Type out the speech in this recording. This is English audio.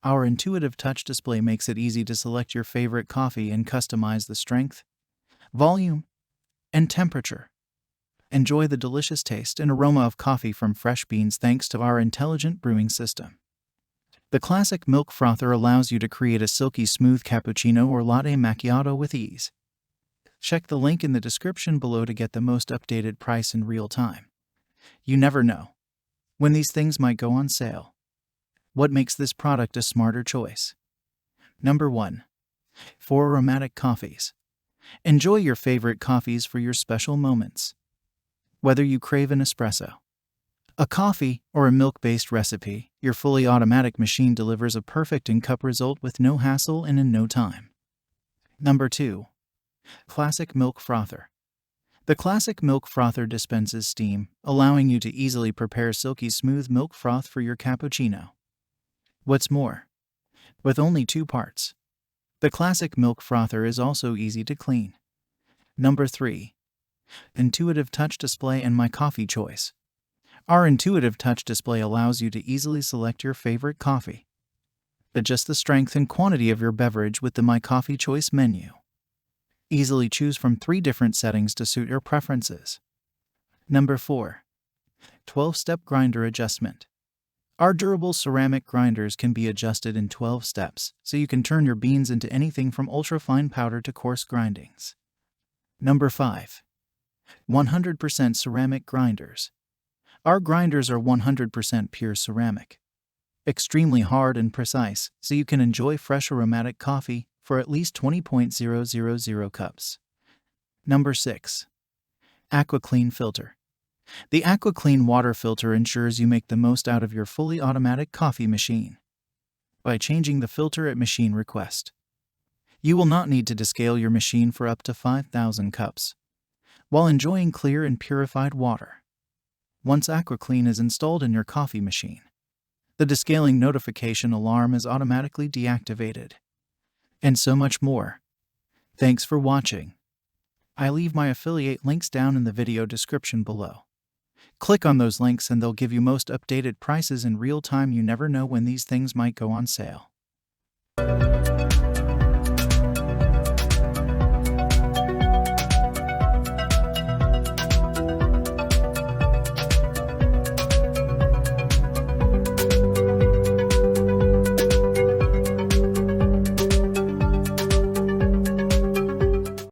Our intuitive touch display makes it easy to select your favorite coffee and customize the strength, volume, and temperature. Enjoy the delicious taste and aroma of coffee from fresh beans thanks to our intelligent brewing system. The Classic Milk Frother allows you to create a silky smooth cappuccino or latte macchiato with ease. Check the link in the description below to get the most updated price in real time. You never know when these things might go on sale. What makes this product a smarter choice? Number 1. For aromatic coffees. Enjoy your favorite coffees for your special moments. Whether you crave an espresso, a coffee, or a milk-based recipe, your fully automatic machine delivers a perfect in-cup result with no hassle and in no time. Number 2. Classic Milk Frother. The Classic Milk Frother dispenses steam, allowing you to easily prepare silky smooth milk froth for your cappuccino. What's more, with only 2 parts, the Classic Milk Frother is also easy to clean. Number 3. Intuitive touch display and my coffee choice. Our intuitive touch display allows you to easily select your favorite coffee. Adjust the strength and quantity of your beverage with the My Coffee Choice menu. Easily choose from 3 different settings to suit your preferences. Number 4. 12-step grinder adjustment. Our durable ceramic grinders can be adjusted in 12 steps, so you can turn your beans into anything from ultra-fine powder to coarse grindings. Number 5. 100% ceramic grinders. Our grinders are 100% pure ceramic. Extremely hard and precise, so you can enjoy fresh aromatic coffee for at least 20.000 cups. Number 6. AquaClean filter. The AquaClean water filter ensures you make the most out of your fully automatic coffee machine. By changing the filter at machine request, you will not need to descale your machine for up to 5,000 cups, while enjoying clear and purified water. Once AquaClean is installed in your coffee machine, the descaling notification alarm is automatically deactivated. And so much more. Thanks for watching. I leave my affiliate links down in the video description below. Click on those links and they'll give you most updated prices in real time. You never know when these things might go on sale.